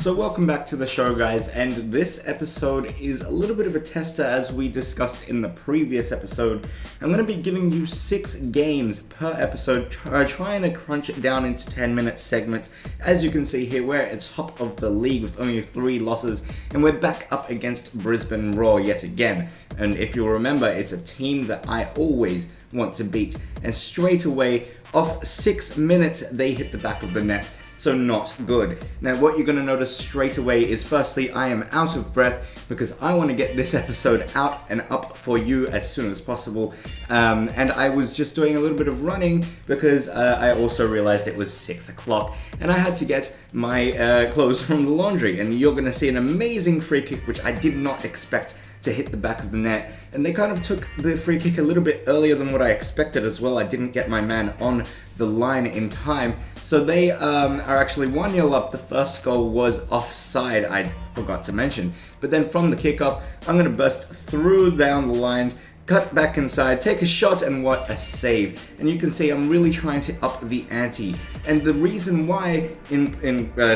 So welcome back to the show, guys, and this episode is a little bit of a tester. As we discussed in the previous episode, I'm going to be giving you 6 games per episode, trying to crunch it down into 10-minute segments. As you can see here, we're at top of the league with only 3 losses, and we're back up against Brisbane Roar yet again. And if you'll remember, it's a team that I always want to beat, and straight away, off 6 minutes, they hit the back of the net. So not good. Now what you're going to notice straight away is, firstly, I am out of breath because I want to get this episode out and up for you as soon as possible. And I was just doing a little bit of running because I also realized it was 6 o'clock and I had to get my clothes from the laundry. And you're going to see an amazing free kick which I did not expect to hit the back of the net, and they kind of took the free kick a little bit earlier than what I expected as well. I didn't get my man on the line in time, so they are actually 1-0 up. The first goal was offside, I forgot to mention, but then from the kickoff, I'm going to burst through down the lines, cut back inside, take a shot, and what a save. And you can see I'm really trying to up the ante. And the reason why,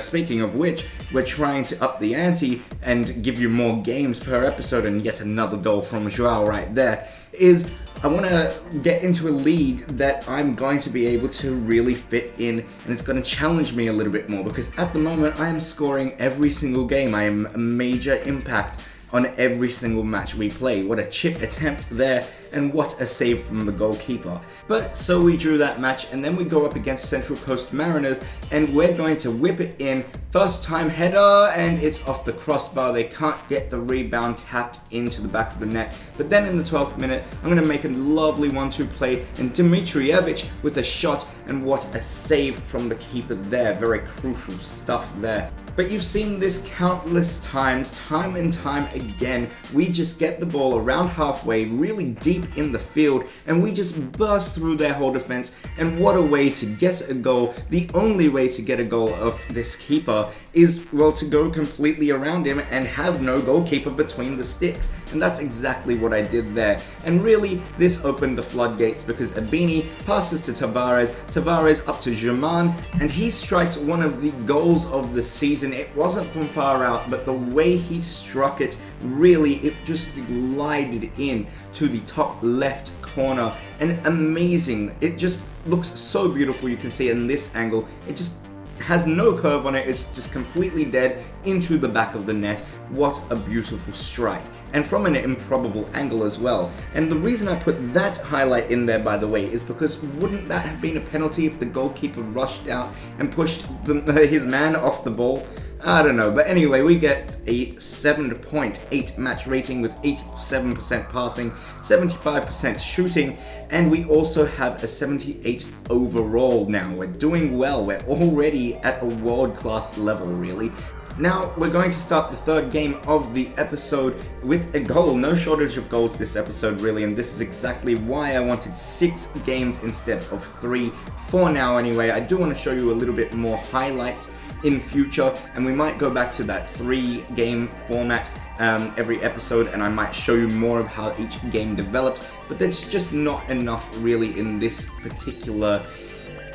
speaking of which, we're trying to up the ante and give you more games per episode, and yet another goal from Joao right there, is I want to get into a league that I'm going to be able to really fit in, and it's going to challenge me a little bit more, because at the moment I am scoring every single game. I am a major impact on every single match we play. What a chip attempt there, and what a save from the goalkeeper. But so we drew that match, and then we go up against Central Coast Mariners, and we're going to whip it in. First time header, and it's off the crossbar. They can't get the rebound tapped into the back of the net. But then in the 12th minute, I'm going to make a lovely 1-2 play, and Dimitrijevic with a shot, and what a save from the keeper there. Very crucial stuff there. But you've seen this countless times, time and time again. We just get the ball around halfway, really deep in the field, and we just burst through their whole defense. And what a way to get a goal. The only way to get a goal of this keeper is, well, to go completely around him and have no goalkeeper between the sticks. And that's exactly what I did there. And really, this opened the floodgates, because Abini passes to Tavares, Tavares up to Germain, and he strikes one of the goals of the season. It wasn't from far out, but the way he struck it, really, it just glided in to the top left corner, and amazing. It just looks so beautiful. You can see in this angle, it just has no curve on it. It's just completely dead into the back of the net. What a beautiful strike, and from an improbable angle as well. And the reason I put that highlight in there, by the way, is because wouldn't that have been a penalty if the goalkeeper rushed out and pushed his man off the ball? I don't know, but anyway, we get a 7.8 match rating with 87% passing, 75% shooting, and we also have a 78 overall now. We're doing well. We're already at a world-class level, really. Now, we're going to start the third game of the episode with a goal. No shortage of goals this episode, really, and this is exactly why I wanted 6 games instead of 3 for now anyway. I do want to show you a little bit more highlights in future, and we might go back to that 3-game format every episode, and I might show you more of how each game develops, but there's just not enough really in this particular,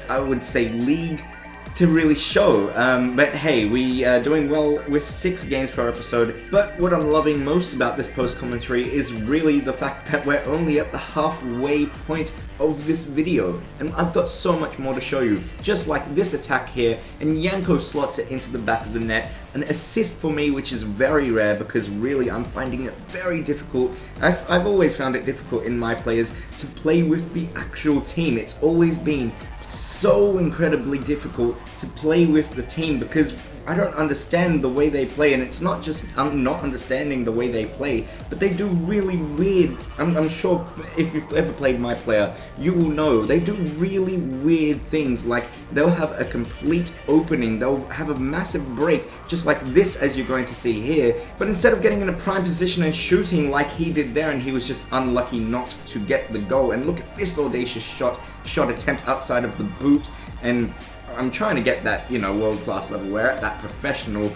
I would say, league to really show. But hey, we are doing well with 6 games per episode. But what I'm loving most about this post commentary is really the fact that we're only at the halfway point of this video, and I've got so much more to show you. Just like this attack here, and Yanko slots it into the back of the net. An assist for me, which is very rare, because really I'm finding it very difficult. I've always found it difficult in my players to play with the actual team. It's always been so incredibly difficult to play with the team, because I don't understand the way they play, and it's not just I'm not understanding the way they play, but they do really weird. I'm sure if you've ever played my player, you will know they do really weird things. Like, they'll have a complete opening, they'll have a massive break, just like this, as you're going to see here, but instead of getting in a prime position and shooting like he did there, and he was just unlucky not to get the goal. And look at this audacious shot attempt outside of the boot, and I'm trying to get that, world-class level. We're at that professional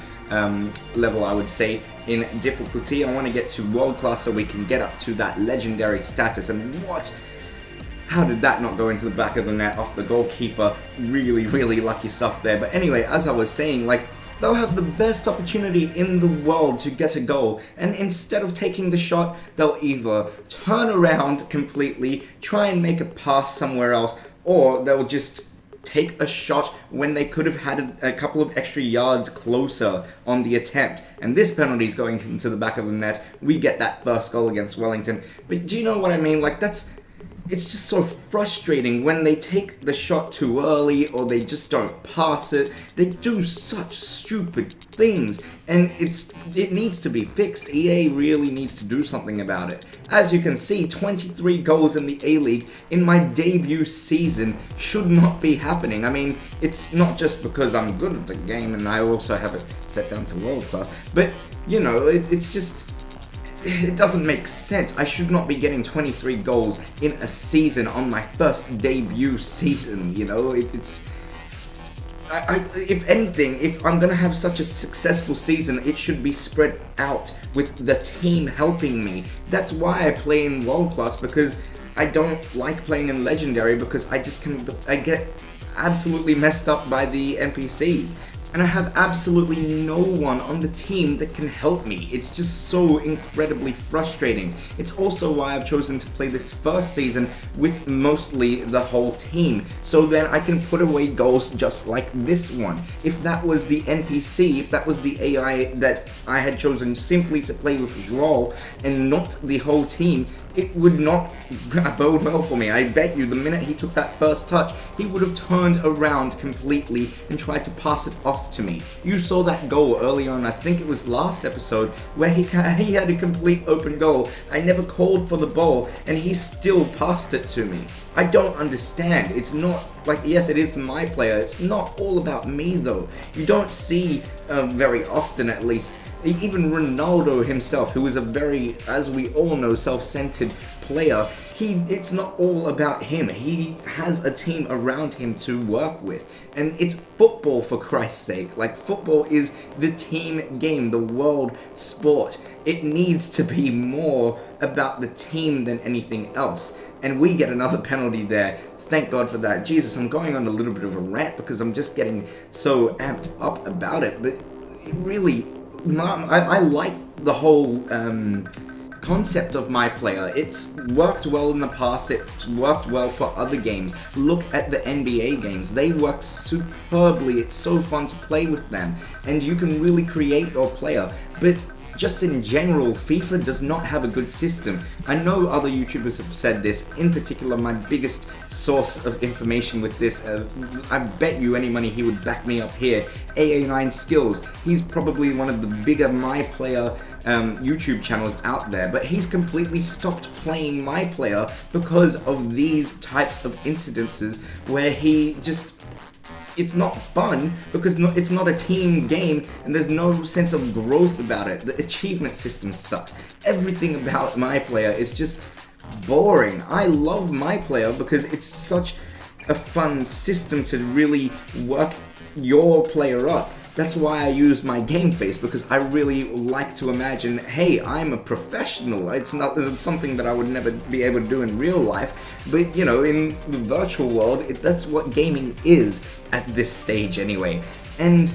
level, I would say, in difficulty. I want to get to world-class so we can get up to that legendary status. And how did that not go into the back of the net off the goalkeeper? Really, really lucky stuff there. But anyway, as I was saying, like, they'll have the best opportunity in the world to get a goal, and instead of taking the shot, they'll either turn around completely, try and make a pass somewhere else, or they'll just take a shot when they could have had a couple of extra yards closer on the attempt. And this penalty is going into the back of the net. We get that first goal against Wellington. But do you know what I mean? Like, it's just so frustrating when they take the shot too early or they just don't pass it. They do such stupid things, and it needs to be fixed. EA really needs to do something about it. As you can see, 23 goals in the A-League in my debut season should not be happening. I mean, it's not just because I'm good at the game and I also have it set down to world class, but, you know, it's just... it doesn't make sense. I should not be getting 23 goals in a season on my first debut season, you know? If anything, if I'm gonna have such a successful season, it should be spread out with the team helping me. That's why I play in World Class, because I don't like playing in Legendary, because I get absolutely messed up by the NPCs. And I have absolutely no one on the team that can help me. It's just so incredibly frustrating. It's also why I've chosen to play this first season with mostly the whole team, so then I can put away goals just like this one. If that was the NPC, if that was the AI that I had chosen simply to play with Joel and not the whole team, it would not bode well for me. I bet you the minute he took that first touch, he would have turned around completely and tried to pass it off to me. You saw that goal early on, I think it was last episode, where he had a complete open goal. I never called for the ball and he still passed it to me. I don't understand. It's not like, yes, it is my player. It's not all about me though. You don't see very often, at least, even Ronaldo himself, who is a very, as we all know, self-centered player, it's not all about him. He has a team around him to work with. And it's football, for Christ's sake. Like, football is the team game, the world sport. It needs to be more about the team than anything else. And we get another penalty there. Thank God for that. Jesus, I'm going on a little bit of a rant because I'm just getting so amped up about it. But it really... I like the whole concept of my player. It's worked well in the past. It's worked well for other games. Look at the NBA games. They work superbly. It's so fun to play with them. And you can really create your player. But just in general, FIFA does not have a good system. I know other YouTubers have said this. In particular, my biggest source of information with this, I bet you any money he would back me up here, AA9 Skills. He's probably one of the bigger My Player YouTube channels out there, but he's completely stopped playing My Player because of these types of incidences where he just... it's not fun because it's not a team game and there's no sense of growth about it. The achievement system sucks. Everything about My Player is just boring. I love My Player because it's such a fun system to really work your player up. That's why I use my game face, because I really like to imagine, hey, I'm a professional. It's something that I would never be able to do in real life, but you know, in the virtual world, that's what gaming is at this stage anyway. And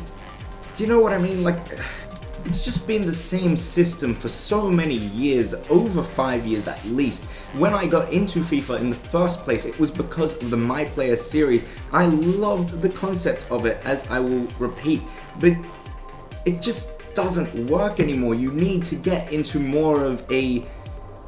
do you know what I mean? Like, it's just been the same system for so many years, over 5 years at least. When I got into FIFA in the first place, it was because of the My Player series. I loved the concept of it, as I will repeat, but it just doesn't work anymore. You need to get into more of a,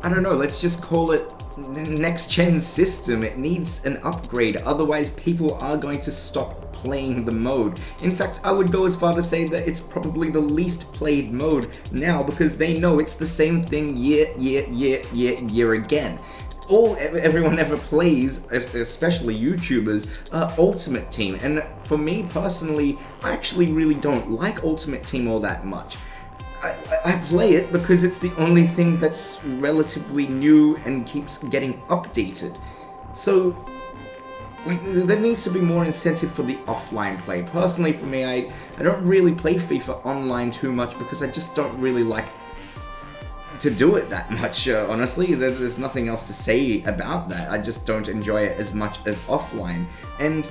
I don't know, let's just call it next-gen system. It needs an upgrade, otherwise people are going to stop playing the mode. In fact, I would go as far to say that it's probably the least played mode now, because they know it's the same thing year again. Everyone ever plays, especially YouTubers, Ultimate Team. And for me personally, I actually really don't like Ultimate Team all that much. I play it because it's the only thing that's relatively new and keeps getting updated. So, like, there needs to be more incentive for the offline play. Personally, for me, I don't really play FIFA online too much because I just don't really like to do it that much, honestly. There's nothing else to say about that. I just don't enjoy it as much as offline. And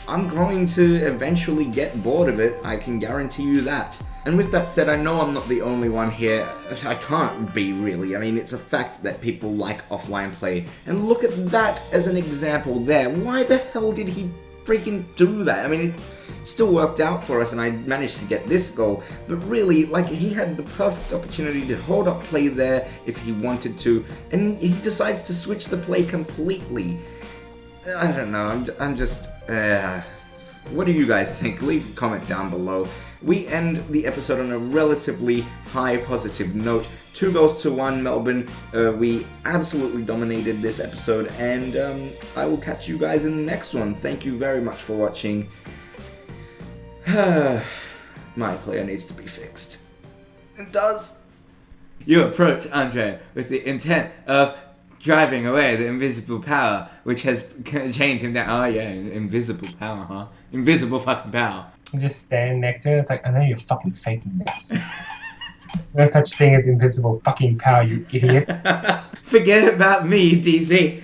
I'm going to eventually get bored of it, I can guarantee you that. And with that said, I know I'm not the only one here. I can't be, really. I mean, it's a fact that people like offline play. And look at that as an example there. Why the hell did he freaking do that? I mean, it still worked out for us and I managed to get this goal. But really, like, he had the perfect opportunity to hold up play there if he wanted to. And he decides to switch the play completely. I don't know, I'm just... what do you guys think? Leave a comment down below. We end the episode on a relatively high positive note. 2-1 Melbourne. We absolutely dominated this episode, and I will catch you guys in the next one. Thank you very much for watching. My player needs to be fixed. It does. You approach Andre with the intent of driving away the invisible power, which has chained him down. Oh yeah, invisible power, huh? Invisible fucking power. Just stand next to it. It's like, I know you're fucking faking this. No such thing as invisible fucking power, you idiot. Forget about me, DZ.